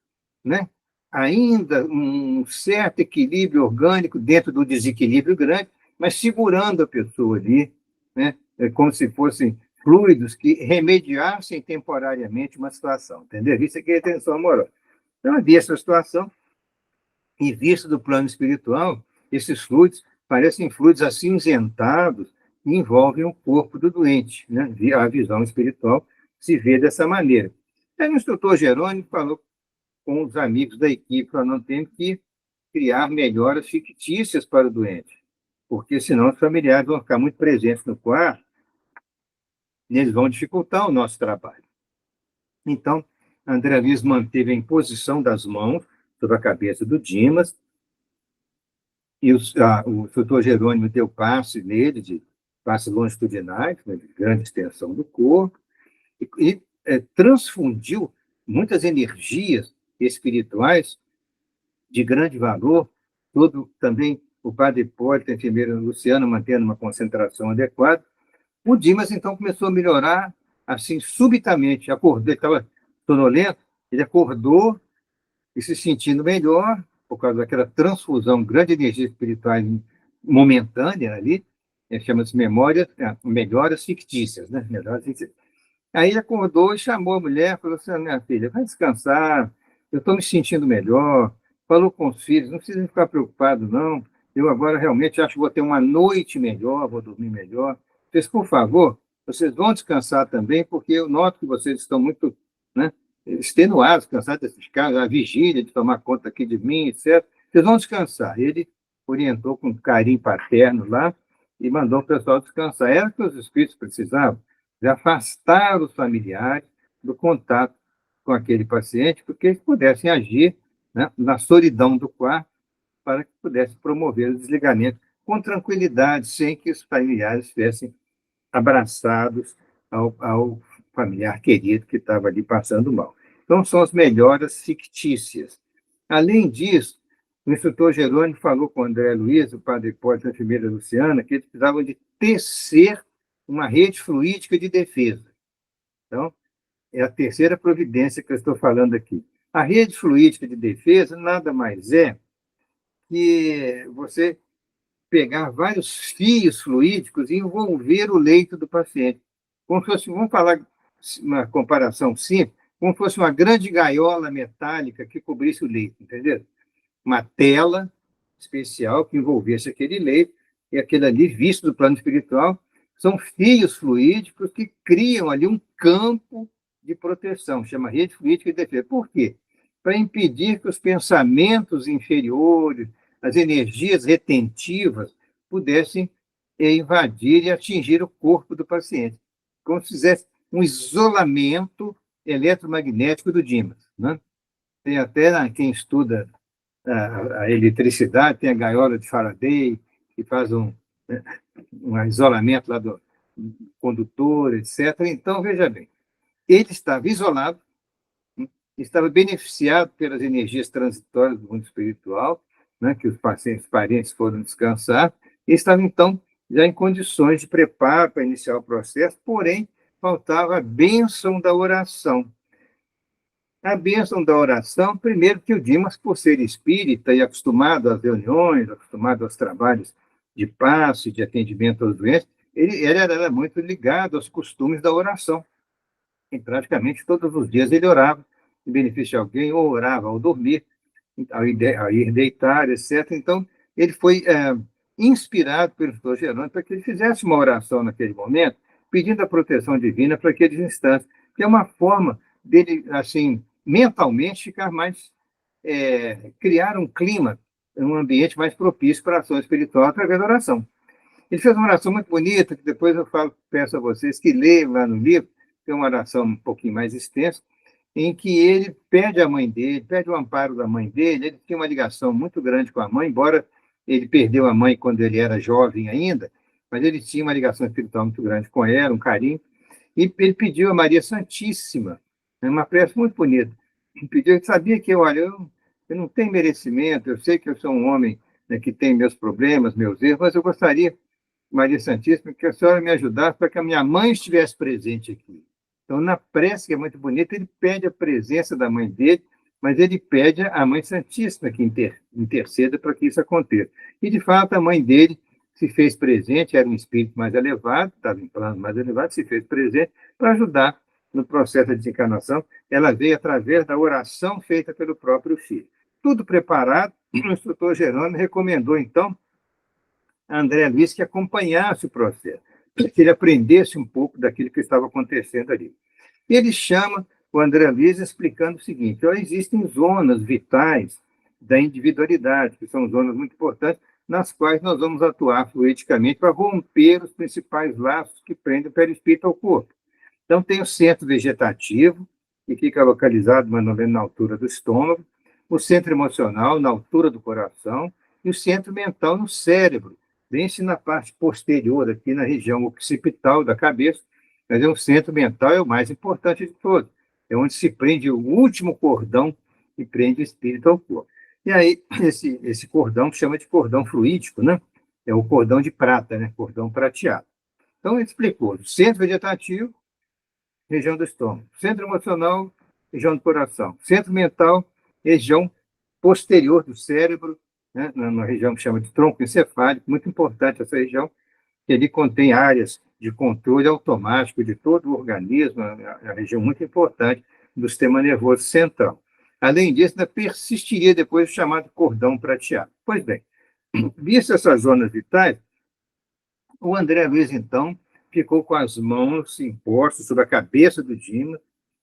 né, ainda um certo equilíbrio orgânico dentro do desequilíbrio grande, mas segurando a pessoa ali, né, como se fossem fluidos que remediassem temporariamente uma situação, entendeu? Isso aqui é retenção amorosa. Então, havia essa situação, e visto do plano espiritual, esses fluidos parecem fluidos acinzentados e envolvem o corpo do doente, né? A visão espiritual se vê dessa maneira. Aí o instrutor Jerônimo falou com os amigos da equipe, falou, não temos que criar melhoras fictícias para o doente, porque senão os familiares vão ficar muito presentes no quarto e eles vão dificultar o nosso trabalho. Então, André Luiz manteve a imposição das mãos sobre a cabeça do Dimas, e o doutor Jerônimo deu passe nele, de passes longitudinais, né, de grande extensão do corpo, e transfundiu muitas energias espirituais de grande valor, todo também o padre Hipólito, a enfermeira Luciana, mantendo uma concentração adequada. O Dimas, então, começou a melhorar, assim, subitamente, acordou, ele estava sonolento, Ele acordou e se sentindo melhor, por causa daquela transfusão grande de energia espiritual momentânea ali, chama-se melhoras fictícias, né? Melhoras fictícias. Aí ele acordou e chamou a mulher, falou assim: minha filha, vai descansar, eu estou me sentindo melhor. Falou com os filhos, não precisa ficar preocupado, não. Eu agora realmente acho que vou ter uma noite melhor, vou dormir melhor. Vocês, por favor, vocês vão descansar também, porque eu noto que vocês estão muito, né, extenuados, cansados desses casos, a vigília de tomar conta aqui de mim, etc. Vocês vão descansar. Ele orientou com carinho paterno lá e mandou o pessoal descansar. Era o que os espíritos precisavam, de afastar os familiares do contato com aquele paciente, porque eles pudessem agir, né, na solidão do quarto, para que pudesse promover o desligamento com tranquilidade, sem que os familiares estivessem abraçados ao familiar querido que estava ali passando mal. Então, são as melhoras fictícias. Além disso, o instrutor Jerônimo falou com o André Luiz, o padre Hipólito e a enfermeira Luciana, que eles precisavam de tecer uma rede fluídica de defesa. Então, é a terceira providência que eu estou falando aqui. A rede fluídica de defesa nada mais é que você pegar vários fios fluídicos e envolver o leito do paciente. Como se fosse, vamos falar uma comparação simples, como se fosse uma grande gaiola metálica que cobrisse o leito, entendeu? Uma tela especial que envolvesse aquele leito, e aquele ali, visto do plano espiritual, são fios fluídicos que criam ali um campo de proteção, chama rede fluídica de defesa. Por quê? Para impedir que os pensamentos inferiores, as energias retentivas, pudessem invadir e atingir o corpo do paciente, como se fizesse um isolamento eletromagnético do Dimas, né? Tem até quem estuda a eletricidade, tem a gaiola de Faraday, que faz um isolamento lá do condutor, etc. Então, veja bem, ele estava isolado, estava beneficiado pelas energias transitórias do mundo espiritual, né, que os pacientes, parentes foram descansar, e estava, então, já em condições de preparo para iniciar o processo, porém, faltava a bênção da oração. A bênção da oração, primeiro que o Dimas, por ser espírita e acostumado às reuniões, acostumado aos trabalhos de passe, de atendimento aos doentes, ele era muito ligado aos costumes da oração. E praticamente todos os dias ele orava em benefício de alguém, ou orava ao dormir, ao ir deitar, etc. Então, ele foi inspirado pelo Dr. Jerônimo para que ele fizesse uma oração naquele momento, pedindo a proteção divina para aqueles instantes, que é uma forma dele, assim, mentalmente ficar mais, criar um clima, um ambiente mais propício para a ação espiritual através da oração. Ele fez uma oração muito bonita, que depois eu peço a vocês que leiam lá no livro, tem uma oração um pouquinho mais extensa, em que ele pede à mãe dele, pede o amparo da mãe dele. Ele tinha uma ligação muito grande com a mãe, embora ele perdeu a mãe quando ele era jovem ainda, mas ele tinha uma ligação espiritual muito grande com ela, um carinho, e ele pediu a Maria Santíssima, uma prece muito bonita. Ele pediu, ele sabia que, olha, eu não tenho merecimento, eu sei que eu sou um homem, né, que tem meus problemas, meus erros, mas eu gostaria, Maria Santíssima, que a senhora me ajudasse para que a minha mãe estivesse presente aqui. Então, na prece, que é muito bonita, ele pede a presença da mãe dele, mas ele pede à Mãe Santíssima que interceda para que isso aconteça. E, de fato, a mãe dele se fez presente, era um espírito mais elevado, estava em plano mais elevado, se fez presente para ajudar no processo de desencarnação. Ela veio através da oração feita pelo próprio filho. Tudo preparado, o instrutor Jerônimo recomendou, então, a André Luiz que acompanhasse o processo, para que ele aprendesse um pouco daquilo que estava acontecendo ali. Ele chama o André Luiz explicando o seguinte: existem zonas vitais da individualidade, que são zonas muito importantes, nas quais nós vamos atuar fluidicamente para romper os principais laços que prendem o perispírito ao corpo. Então, tem o centro vegetativo, que fica localizado mais ou menos na altura do estômago, o centro emocional, na altura do coração, e o centro mental no cérebro, bem-se na parte posterior, aqui na região occipital da cabeça, mas o centro mental é o mais importante de todos. É onde se prende o último cordão que prende o espírito ao corpo. E aí, esse cordão chama de cordão fluídico, né? É o cordão de prata, né? Cordão prateado. Então, ele explicou: centro vegetativo, região do estômago. Centro emocional, região do coração. Centro mental, região posterior do cérebro, né, na região que chama de tronco encefálico, muito importante essa região, que ele contém áreas de controle automático de todo o organismo, é uma região muito importante do sistema nervoso central. Além disso, ainda persistiria depois o chamado cordão prateado. Pois bem, visto essas zonas vitais, o André Luiz, então, ficou com as mãos impostas sobre a cabeça do Dimas,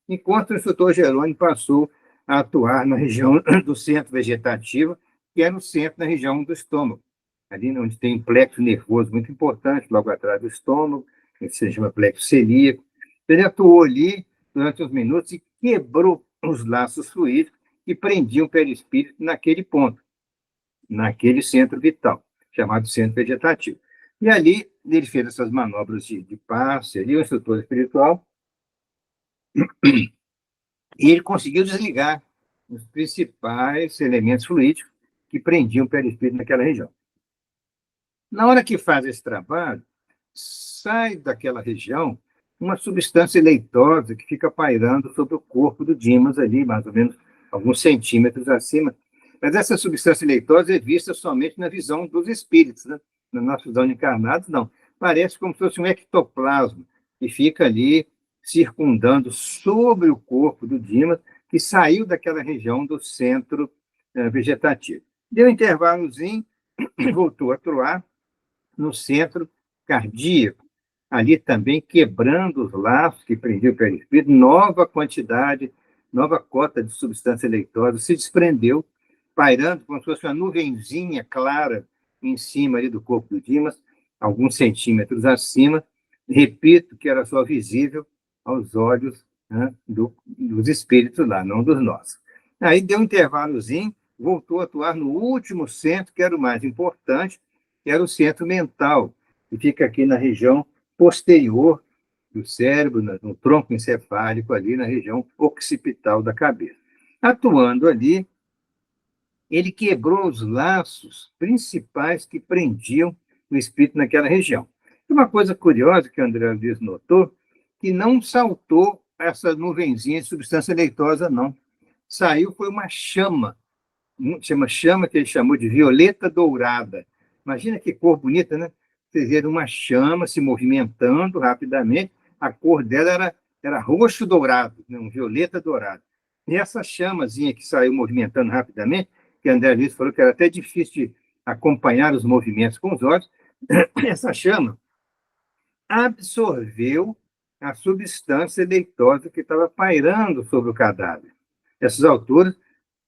enquanto o instrutor Jerônimo passou a atuar na região do centro vegetativo, que era o centro da região do estômago, ali onde tem um plexo nervoso muito importante, logo atrás do estômago, que se chama plexo celíaco. Ele atuou ali durante uns minutos e quebrou os laços fluídicos que prendiam o perispírito naquele ponto, naquele centro vital, chamado centro vegetativo. E ali ele fez essas manobras de passe, ali o instrutor espiritual, e ele conseguiu desligar os principais elementos fluídicos que prendiam o perispírito naquela região. Na hora que faz esse trabalho, sai daquela região uma substância leitosa que fica pairando sobre o corpo do Dimas ali, mais ou menos alguns centímetros acima. Mas essa substância leitosa é vista somente na visão dos espíritos, né? Na nossa visão de encarnados, não. Parece como se fosse um ectoplasma que fica ali circundando sobre o corpo do Dimas, que saiu daquela região do centro vegetativo. Deu um intervalozinho e voltou a atuar no centro cardíaco, ali também quebrando os laços que prendiam o perispírito, nova quantidade, nova cota de substância leitosa se desprendeu, pairando como se fosse uma nuvenzinha clara em cima ali do corpo do Dimas, alguns centímetros acima. Repito que era só visível aos olhos, né, dos espíritos lá, não dos nossos. Aí deu um intervalozinho, voltou a atuar no último centro, que era o mais importante, que era o centro mental, que fica aqui na região posterior do cérebro, no tronco encefálico, ali na região occipital da cabeça. Atuando ali, ele quebrou os laços principais que prendiam o espírito naquela região. E uma coisa curiosa que o André Luiz notou, que não saltou essa nuvenzinha de substância leitosa, não. Saiu, foi uma chama, chama que ele chamou de violeta dourada. Imagina que cor bonita, né? Vocês viram uma chama se movimentando rapidamente, a cor dela era roxo dourado, né? Um violeta dourado. E essa chamazinha que saiu movimentando rapidamente, que André Luiz falou que era até difícil de acompanhar os movimentos com os olhos, essa chama absorveu a substância leitosa que estava pairando sobre o cadáver. Essas alturas,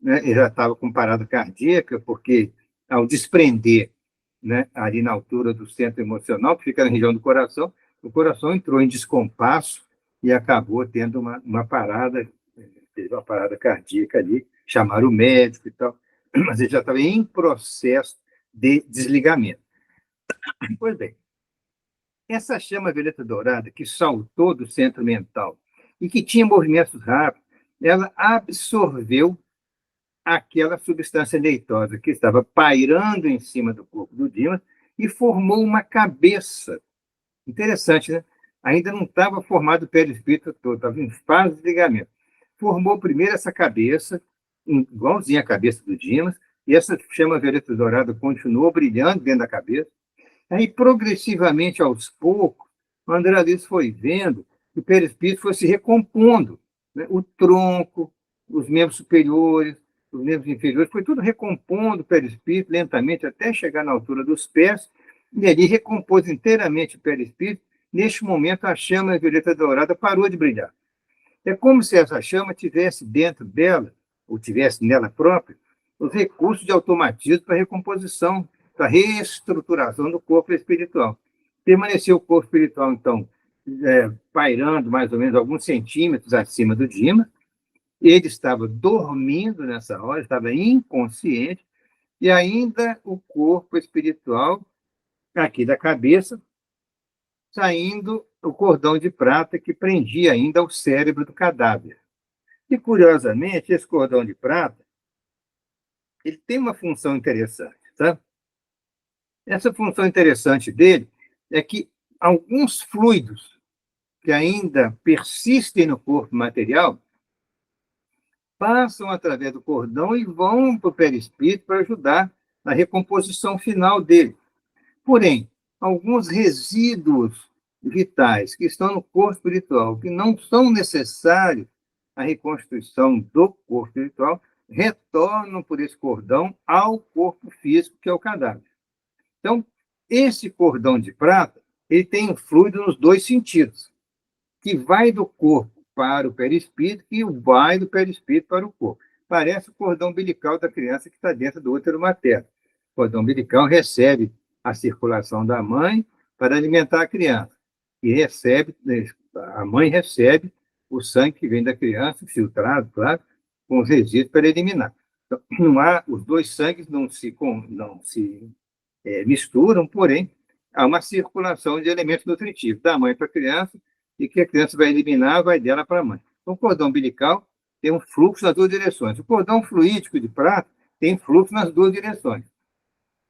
né, ele já estava com parada cardíaca, porque ao desprender, né, ali na altura do centro emocional, que fica na região do coração, o coração entrou em descompasso e acabou tendo uma parada, teve uma parada cardíaca ali, chamaram o médico e tal, mas ele já estava em processo de desligamento. Pois bem, essa chama violeta dourada que saltou do centro mental e que tinha movimentos rápidos, ela absorveu aquela substância leitosa que estava pairando em cima do corpo do Dimas e formou uma cabeça. Interessante, né? Ainda não estava formado o perispírito todo, estava em fase de ligamento. Formou primeiro essa cabeça, igualzinha à cabeça do Dimas, e essa chama violeta dourada continuou brilhando dentro da cabeça. Aí, progressivamente, aos poucos, o André Luiz foi vendo que o perispírito foi se recompondo, né? O tronco, os membros superiores, os membros inferiores, foi tudo recompondo o perispírito lentamente até chegar na altura dos pés, e ali recompôs inteiramente o perispírito. Neste momento, a chama violeta dourada parou de brilhar. É como se essa chama tivesse dentro dela, ou tivesse nela própria, os recursos de automatismo para recomposição, para reestruturação do corpo espiritual. Permaneceu o corpo espiritual, então, pairando mais ou menos alguns centímetros acima do Dimas. Ele estava dormindo nessa hora, estava inconsciente, e ainda o corpo espiritual, aqui da cabeça, saindo o cordão de prata que prendia ainda o cérebro do cadáver. E, curiosamente, esse cordão de prata, ele tem uma função interessante, tá? Essa função interessante dele é que alguns fluidos que ainda persistem no corpo material, passam através do cordão e vão para o perispírito para ajudar na recomposição final dele. Porém, alguns resíduos vitais que estão no corpo espiritual, que não são necessários à reconstituição do corpo espiritual, retornam por esse cordão ao corpo físico, que é o cadáver. Então, esse cordão de prata, ele tem um fluido nos dois sentidos, que vai do corpo para o perispírito e vai do perispírito para o corpo. Parece o cordão umbilical da criança que está dentro do útero materno. O cordão umbilical recebe a circulação da mãe para alimentar a criança. E a mãe recebe o sangue que vem da criança, filtrado, claro, com os resíduos para eliminar. Então, os dois sangues não se misturam, porém, há uma circulação de elementos nutritivos da mãe para a criança e que a criança vai eliminar, vai dela para a mãe. Então, o cordão umbilical tem um fluxo nas duas direções. O cordão fluídico de prata tem fluxo nas duas direções.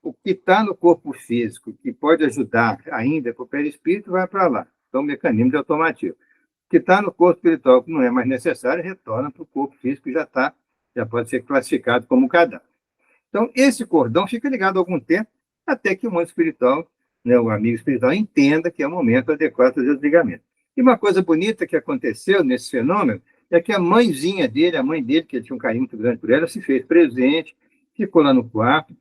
O que está no corpo físico, que pode ajudar ainda para o perispírito, vai para lá. Então, mecanismo de automatismo. O que está no corpo espiritual, que não é mais necessário, retorna para o corpo físico, que já pode ser classificado como cadáver. Então, esse cordão fica ligado há algum tempo, até que o mundo espiritual, né, o amigo espiritual, entenda que é o momento adequado de fazer o desligamento. E uma coisa bonita que aconteceu nesse fenômeno é que a mãezinha dele, a mãe dele, que ele tinha um carinho muito grande por ela, se fez presente, ficou lá no quarto,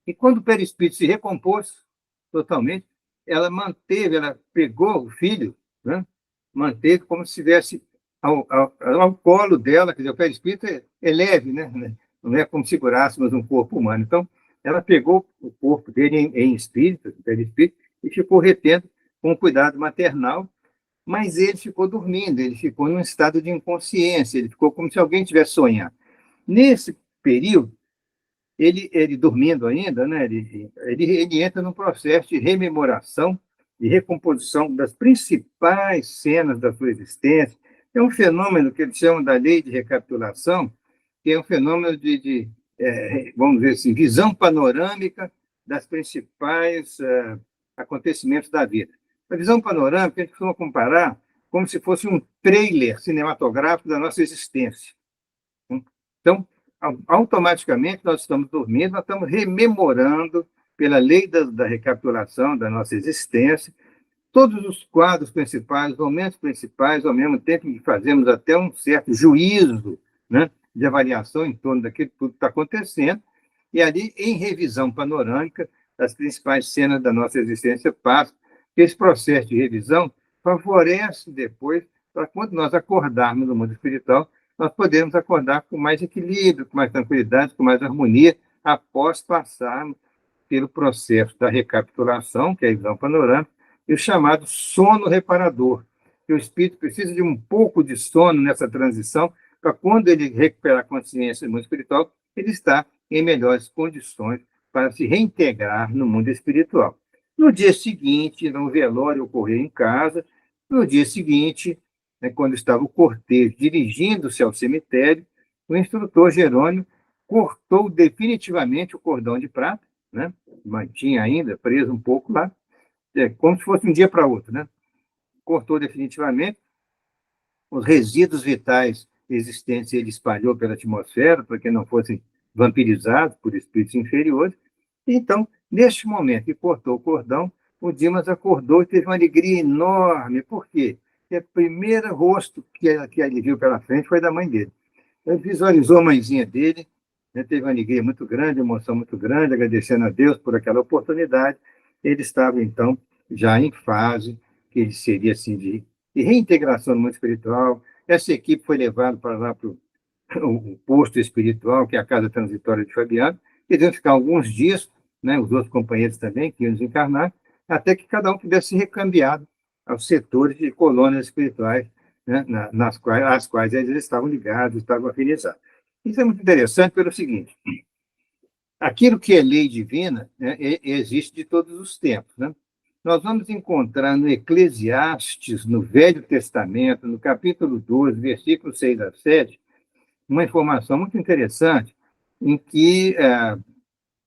e quando o perispírito se recompôs totalmente, ela pegou o filho, né, manteve como se estivesse ao colo dela, quer dizer, o perispírito é leve, né? Não é como se segurássemos um corpo humano. Então, ela pegou o corpo dele em espírito, perispírito, e ficou retendo com cuidado maternal, mas ele ficou dormindo, ele ficou num estado de inconsciência, ele ficou como se alguém tivesse sonhado. Nesse período, ele dormindo ainda, né, ele entra num processo de rememoração, de recomposição das principais cenas da sua existência. É um fenômeno que eles chamam da lei de recapitulação, que é um fenômeno vamos dizer assim, visão panorâmica das principais acontecimentos da vida. A visão panorâmica a gente costuma comparar como se fosse um trailer cinematográfico da nossa existência. Então, automaticamente, nós estamos dormindo, nós estamos rememorando, pela lei da recapitulação da nossa existência, todos os quadros principais, os momentos principais, ao mesmo tempo que fazemos até um certo juízo, né, de avaliação em torno daquilo que tudo está acontecendo, e ali, em revisão panorâmica, as principais cenas da nossa existência passam. Esse processo de revisão favorece depois, para quando nós acordarmos no mundo espiritual, nós podemos acordar com mais equilíbrio, com mais tranquilidade, com mais harmonia, após passarmos pelo processo da recapitulação, que é a visão panorâmica, e o chamado sono reparador, que o espírito precisa de um pouco de sono nessa transição, para quando ele recuperar a consciência no mundo espiritual, ele está em melhores condições para se reintegrar no mundo espiritual. No dia seguinte, no velório ocorreu em casa, no dia seguinte, né, quando estava o cortejo dirigindo-se ao cemitério, o instrutor Jerônimo cortou definitivamente o cordão de prata, né, mantinha ainda preso um pouco lá, como se fosse um dia para outro, né? Cortou definitivamente, os resíduos vitais existentes ele espalhou pela atmosfera para que não fossem vampirizados por espíritos inferiores. Então, neste momento que cortou o cordão, o Dimas acordou e teve uma alegria enorme. Por quê? Porque o primeiro rosto que ele viu pela frente foi da mãe dele. Ele visualizou a mãezinha dele, né, teve uma alegria muito grande, emoção muito grande, agradecendo a Deus por aquela oportunidade. Ele estava, então, já em fase que seria assim, de reintegração no mundo espiritual. Essa equipe foi levada para lá para o posto espiritual, que é a Casa Transitória de Fabiano, e iam ficar alguns dias, né, os outros companheiros também, que iam desencarnar, até que cada um pudesse ser recambiado aos setores de colônias espirituais, né, às quais eles estavam ligados, estavam afinizados. Isso é muito interessante pelo seguinte: aquilo que é lei divina, né, existe de todos os tempos. Né? Nós vamos encontrar no Eclesiastes, no Velho Testamento, no capítulo 12, versículos 6 a 7, uma informação muito interessante em que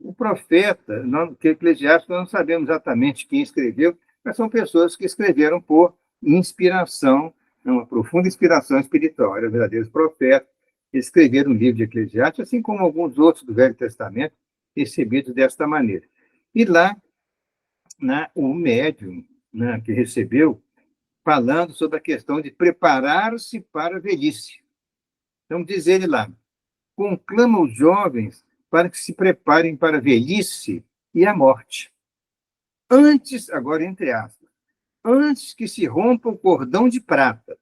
o profeta, que Eclesiastes nós não sabemos exatamente quem escreveu, mas são pessoas que escreveram por inspiração, uma profunda inspiração espiritual, eram verdadeiros profetas, escreveram o livro de Eclesiastes, assim como alguns outros do Velho Testamento, recebidos desta maneira. E lá, o médium, né, que recebeu, falando sobre a questão de preparar-se para a velhice. Então, diz ele lá, conclama os jovens para que se preparem para a velhice e a morte. Antes, agora entre aspas, antes que se rompa o cordão de prata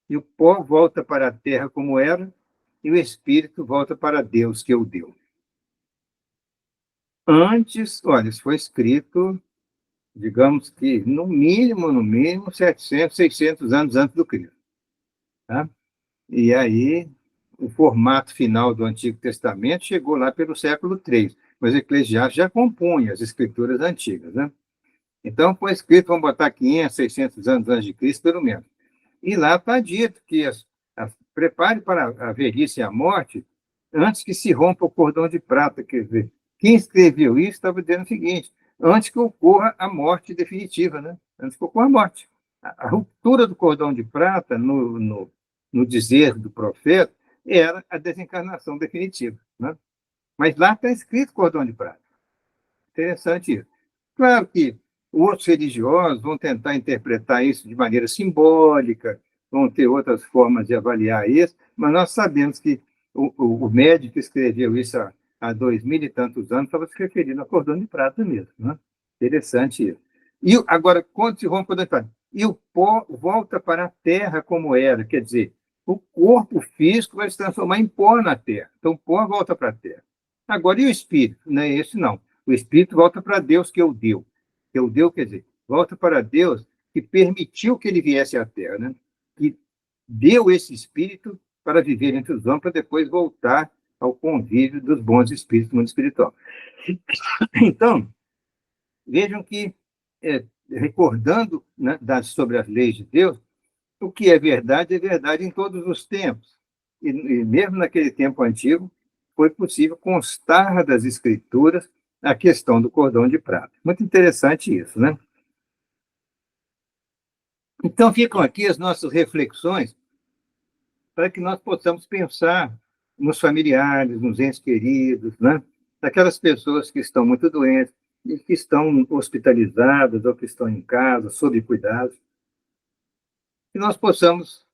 e o pó volta para a terra como era e o espírito volta para Deus que o deu. Antes, olha, isso foi escrito, digamos que no mínimo, 700, 600 anos antes do Cristo. Tá? E aí, o formato final do Antigo Testamento chegou lá pelo século III, mas o Eclesiastes já compunha as escrituras antigas. Né? Então, foi escrito, vamos botar 500, 600 anos antes de Cristo, pelo menos. E lá está dito que prepare para a velhice e a morte antes que se rompa o cordão de prata. Quer dizer, quem escreveu isso estava dizendo o seguinte, antes que ocorra a morte definitiva, né? Antes que ocorra a morte. A ruptura do cordão de prata, no dizer do profeta, era a desencarnação definitiva. Né? Mas lá está escrito cordão de prata. Interessante isso. Claro que outros religiosos vão tentar interpretar isso de maneira simbólica, vão ter outras formas de avaliar isso, mas nós sabemos que o médico que escreveu isso há 2000 e tantos anos estava se referindo a cordão de prata mesmo. Né? Interessante isso. E agora, quando se rompe o cordão de prata? E o pó volta para a terra como era, quer dizer, o corpo físico vai se transformar em pó na terra. Então, o pó volta para a terra. Agora, e o espírito? Não é esse, não. O espírito volta para Deus que o deu. Que o deu, quer dizer, volta para Deus que permitiu que ele viesse à Terra, né? Que deu esse espírito para viver entre os homens, para depois voltar ao convívio dos bons espíritos do mundo espiritual. Então, vejam que, recordando, né, sobre as leis de Deus, o que é verdade em todos os tempos. E mesmo naquele tempo antigo, foi possível constar das escrituras a questão do cordão de prata. Muito interessante isso, né? Então, ficam aqui as nossas reflexões para que nós possamos pensar nos familiares, nos entes queridos, né? Daquelas pessoas que estão muito doentes, e que estão hospitalizadas ou que estão em casa, sob cuidados, que nós possamos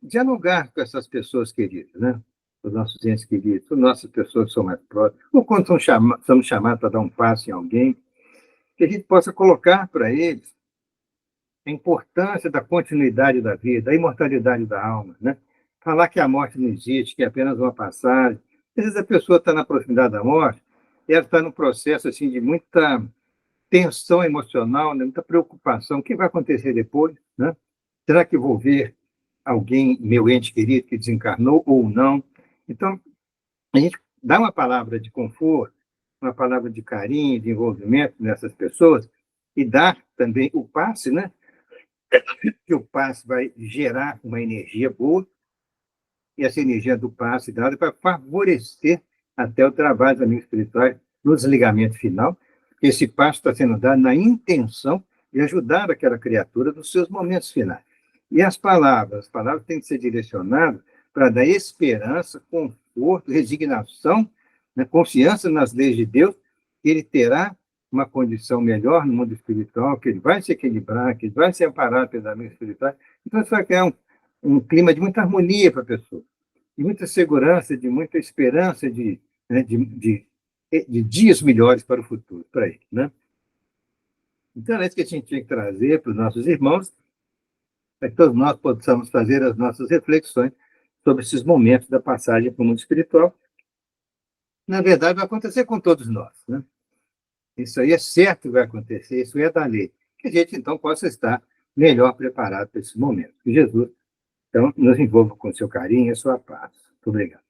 dialogar com essas pessoas queridas, né? Os nossos entes queridos, as nossas pessoas que são mais próximas, ou quando somos chamados para dar um passo em alguém, que a gente possa colocar para eles a importância da continuidade da vida, a imortalidade da alma, né? Falar que a morte não existe, que é apenas uma passagem. Às vezes a pessoa está na proximidade da morte, e ela está num processo assim, de muita tensão emocional, né? Muita preocupação. O que vai acontecer depois? Né? Será que eu vou ver alguém, meu ente querido, que desencarnou ou não? Então, a gente dá uma palavra de conforto, uma palavra de carinho, de envolvimento nessas pessoas, e dá também o passe, né? Que o passe vai gerar uma energia boa, e essa energia do passe dada vai favorecer até o trabalho dos amigos espirituais no desligamento final. Esse passe está sendo dado na intenção de ajudar aquela criatura nos seus momentos finais. E as palavras têm que ser direcionadas para dar esperança, conforto, resignação, né, confiança nas leis de Deus, que ele terá uma condição melhor no mundo espiritual, que ele vai se equilibrar, que ele vai se amparar pelos amigos espirituais. Então, isso vai criar um clima de muita harmonia para a pessoa, de muita segurança, de muita esperança, né, de dias melhores para o futuro, para ele. Né? Então, é isso que a gente tinha que trazer para os nossos irmãos, para que todos nós possamos fazer as nossas reflexões sobre esses momentos da passagem para o mundo espiritual. Na verdade, vai acontecer com todos nós. Né? Isso aí é certo que vai acontecer, isso é da lei. Que a gente, então, possa estar melhor preparado para esse momento. Que Jesus, então, nos envolva com seu carinho e sua paz. Muito obrigado.